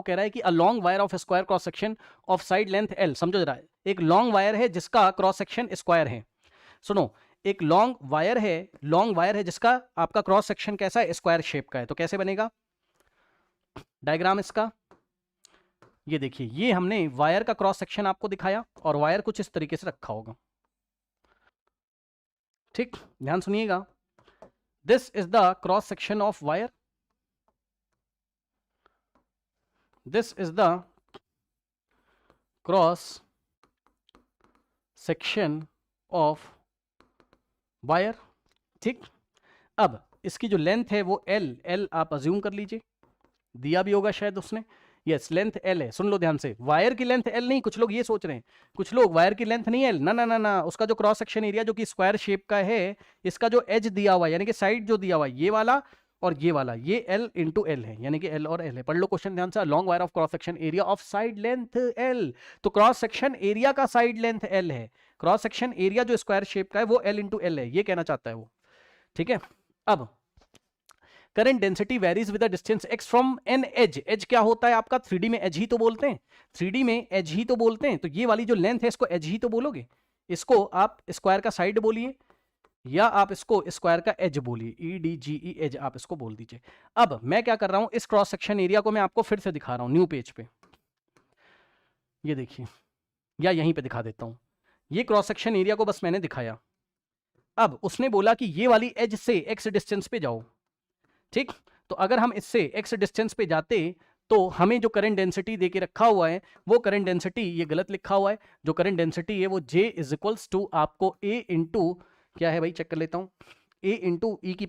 वो कह रहा है कि a long wire of square cross section of side length L, समझो जरा, एक लॉन्ग वायर है जिसका क्रॉस सेक्शन स्क्वायर है। सुनो, एक लॉन्ग वायर है जिसका आपका क्रॉस सेक्शन कैसा है, स्क्वायर शेप का है। तो कैसे बनेगा डायग्राम इसका, ये देखिए, ये हमने वायर का क्रॉस सेक्शन आपको दिखाया और वायर कुछ इस तरीके से रखा होगा। ठीक, ध्यान सुनिएगा, this is the cross section of wire, this is the cross section of wire. ठीक, अब इसकी जो लेंथ है वो एल आप अज्यूम कर लीजिए, दिया भी होगा शायद उसने, यस लेंथ एल है। सुन लो ध्यान से, वायर की लेंथ एल नहीं, कुछ लोग ये सोच रहे हैं, कुछ लोग वायर की लेंथ नहीं एल, ना ना ना ना, उसका जो क्रॉस सेक्शन एरिया जो कि स्क्वायर शेप का है, इसका जो एज दिया हुआ है यानी कि साइड जो दिया हुआ है, ये वाला और ये वाला, ये एल इंटू एल है, यानी कि एल और एल है। पढ़ लो क्वेश्चन ध्यान से, long wire of cross section area of side length L, तो क्रॉस सेक्शन एरिया का साइड लेंथ एल है, क्रॉस सेक्शन एरिया जो स्क्वायर शेप का है वो एल इंटू एल है, ये कहना चाहता है वो। ठीक है, अब current density varies with the distance x from an edge, edge क्या होता है आपका, 3D में एज ही तो बोलते हैं, 3D में एज ही तो बोलते हैं, तो ये वाली जो लेंथ है इसको एज ही तो बोलोगे, इसको आप स्क्वायर का साइड बोलिए या आप इसको स्क्वायर का एज बोलिए, EDGE एज आप इसको बोल दीजिए। अब मैं क्या कर रहा हूं, इस क्रॉस सेक्शन एरिया को मैं आपको फिर से दिखा रहा हूं न्यू पेज पे, ये देखिए, या यहीं पे दिखा देता हूं, ये क्रॉस सेक्शन एरिया को बस मैंने दिखाया। अब उसने बोला कि ये वाली एज से एक्स डिस्टेंस पे जाओ। ठीक, तो अगर हम इससे एक्स डिस्टेंस पे जाते तो हमें जो करंट डेंसिटी देके रखा हुआ है वो करंट डेंसिटी, ये गलत लिखा हुआ है, जो करंट डेंसिटी है वो J इज इक्वल्स टू आपको A इंटू क्या है भाई, चेक कर लेता हूं, A इंटू ई की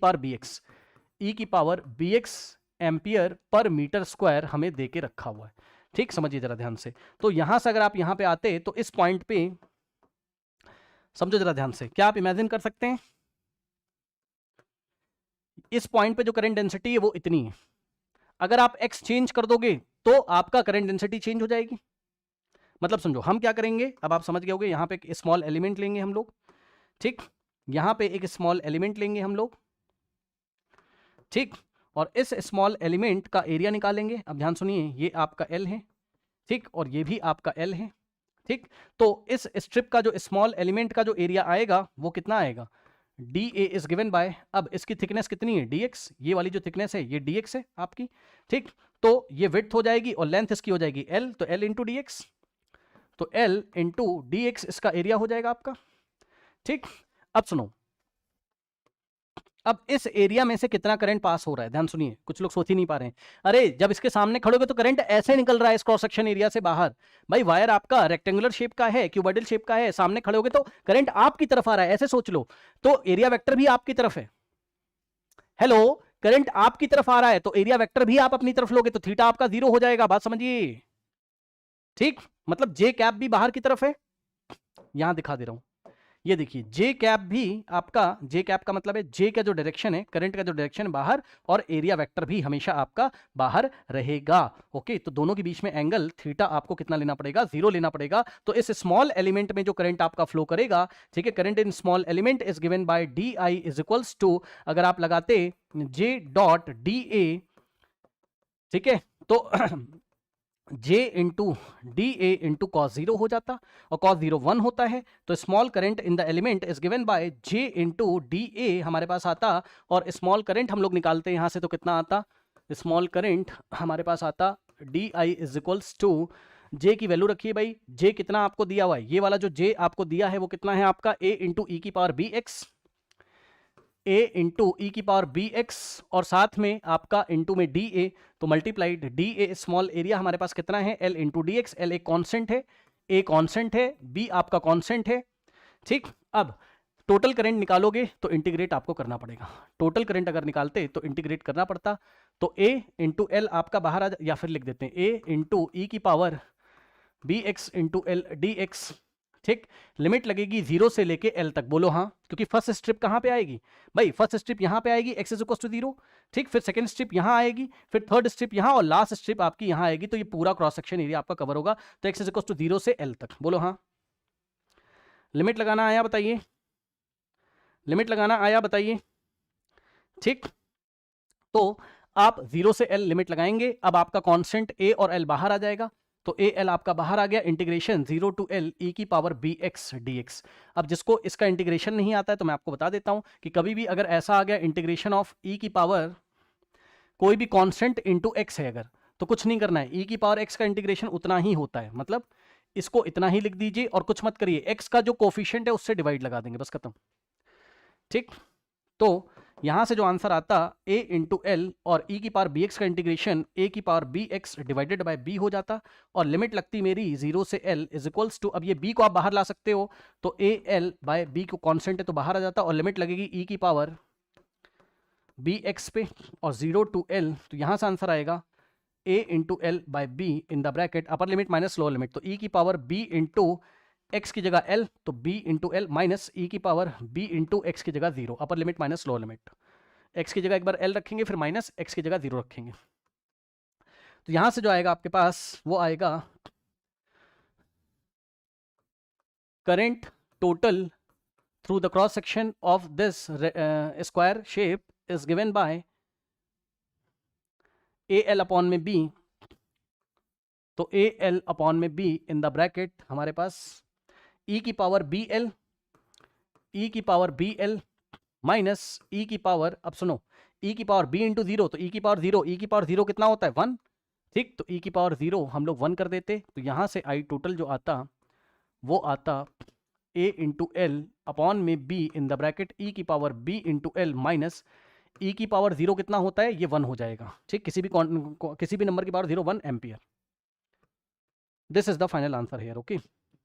power B x ampere per metre square हमें देके रखा हुआ है। ठीक, समझिए जरा ध्यान से, तो यहां से अगर आप यहां पे आते तो इस पॉइंट पे समझो जरा ध्यान से, क्या आप इमेजिन कर सकते हैं, इस पॉइंट पे जो करंट डेंसिटी है वो इतनी है, अगर आप x चेंज कर दोगे तो आपका करंट डेंसिटी चेंज हो जाएगी। मतलब समझो हम क्या करेंगे, अब आप समझ गए होगे, यहां पे एक स्मॉल एलिमेंट लेंगे हम लोग, ठीक, यहां पे एक स्मॉल एलिमेंट लेंगे हम लोग, ठीक, और इस स्मॉल एलिमेंट का एरिया निकालेंगे। अब ध्यान सुनिए, ये आपका L है, ठीक, और ये भी आपका L है, ठीक, तो इस स्ट्रिप का जो स्मॉल एलिमेंट का जो एरिया आएगा वो कितना आएगा, DA इज गिवन बाय, अब इसकी थिकनेस कितनी है DX, ये वाली जो थिकनेस है ये DX है आपकी, ठीक, तो ये विड्थ हो जाएगी और लेंथ इसकी हो जाएगी L, तो L इंटू DX, तो L इंटू DX इसका एरिया हो जाएगा आपका। ठीक, अब सुनो, अब इस एरिया में से कितना करंट पास हो रहा है, ध्यान सुनिए, कुछ लोग सोच ही नहीं पा रहे हैं, अरे जब इसके सामने खड़ोगे तो करंट ऐसे निकल रहा है इस क्रॉस सेक्शन एरिया से बाहर, भाई वायर आपका रेक्टेंगुलर शेप का है, क्यूबॉइडल शेप का है, सामने खड़े होगे तो करंट आपकी तरफ आ रहा है, ऐसे सोच लो, तो एरिया वेक्टर भी आपकी तरफ है, हेलो, करंट आपकी तरफ आ रहा है तो एरिया वेक्टर भी आप अपनी तरफ लोगे तो थीटा आपका 0 हो जाएगा, बात समझिए। ठीक, मतलब जे कैप भी बाहर की तरफ है, यहां दिखा दे रहा हूं, ये देखिए जे कैप भी आपका, जे कैप का मतलब है जे का जो डायरेक्शन है, करंट का जो डायरेक्शन बाहर, और एरिया वेक्टर भी हमेशा आपका बाहर रहेगा। ओके, तो दोनों के बीच में एंगल थीटा आपको कितना लेना पड़ेगा, 0 लेना पड़ेगा। तो इस स्मॉल एलिमेंट में जो करंट आपका फ्लो करेगा, ठीक है, current in small element is given by D I is equals to, अगर आप लगाते जे डॉट डी ए, ठीक है, तो J into D A into cos 0 हो जाता, और कॉस 0 1 होता है, तो small current in the element is given bye J into D A हमारे पास आता, और स्मॉल करंट हम लोग निकालते हैं यहां से तो कितना आता, स्मॉल करंट हमारे पास आता D I is equals to, J की वैल्यू रखिए भाई, J कितना आपको दिया हुआ है, ये वाला जो J आपको दिया है वो कितना है आपका A इंटू ई की power B x, A into ई की पावर बी एक्स, और साथ में आपका इंटू में डी ए, तो multiplied D A small area हमारे पास कितना है L into D x, L एक कॉन्स्टेंट है, A कॉन्स्टेंट है, B आपका कॉन्स्टेंट है। ठीक, अब टोटल करंट निकालोगे तो इंटीग्रेट आपको करना पड़ेगा, टोटल करंट अगर निकालते तो इंटीग्रेट करना पड़ता, तो A इंटू एल आपका बाहर आ, या फिर लिख देते हैं A इंटू ई की power B X into L D X. ठीक, लिमिट लगेगी 0 से लेके L तक, बोलो हाँ, क्योंकि फर्स्ट स्ट्रिप कहां पे आएगी भाई, फर्स्ट स्ट्रिप यहां पे आएगी x इज इक्वल टू 0, ठीक, फिर सेकंड स्ट्रिप यहां आएगी, फिर थर्ड स्ट्रिप यहां, और लास्ट स्ट्रिप आपकी यहां आएगी, तो ये पूरा क्रॉस सेक्शन एरिया आपका कवर होगा, तो x इज इक्वल टू 0 से L तक, बोलो हाँ। लिमिट लगाना आया बताइए, लिमिट लगाना आया बताइए। ठीक, तो आप 0 से L लिमिट लगाएंगे, अब आपका कांस्टेंट A और L बाहर आ जाएगा, तो ए एल आपका बाहर आ गया, इंटीग्रेशन 0 टू एल ई की power B X D X. अब जिसको इसका इंटीग्रेशन नहीं आता है तो मैं आपको बता देता हूं कि कभी भी अगर ऐसा आ गया इंटीग्रेशन ऑफ ई की पावर कोई भी कांस्टेंट इनटू एक्स है अगर, तो कुछ नहीं करना है, ई की पावर एक्स का इंटीग्रेशन उतना ही होता है, मतलब इसको इतना ही लिख दीजिए और कुछ मत करिए, एक्स का जो कोफिशिएंट है उससे डिवाइड लगा देंगे, बस खत्म। ठीक, तो यहां से जो आंसर आता a इंटू एल और e की पावर bx का इंटीग्रेशन a की power bx divided by b हो जाता, और लिमिट लगती मेरी 0 से l इज इक्वल्स टू, अब ये b को आप बाहर ला सकते हो, तो a l बाय b को कांस्टेंट है तो बाहर आ जाता, और लिमिट लगेगी e की पावर bx पे और 0 टू l, तो यहां से आंसर आएगा a into L by be in the bracket upper limit minus lower limit, तो e की पावर b इंटू x की जगह l, तो b into L minus e की पावर b इंटू x की जगह 0, upper limit minus lower limit, x की जगह एक बार l रखेंगे फिर माइनस x की जगह 0 रखेंगे, तो यहां से जो आएगा आपके पास वो आएगा current total through the cross section of this square shape is given by A L upon में b, तो ए एल अपॉन में b इन द ब्रैकेट हमारे पास e की पावर बी एल, e की power B L minus e की power, अब सुनो, e की पावर b इंटू 0, तो e की पावर 0, e की पावर 0 कितना होता है 1, ठीक, तो e की पावर 0 हम लोग 1 कर देते, तो यहां से आई टोटल जो आता वो आता a इंटू एल अपॉन में b in the bracket e की power b into L minus e की पावर 0 कितना होता है, ये 1 हो जाएगा, ठीक, किसी भी नंबर की power 0 1 ampere. This is the final answer here, okay.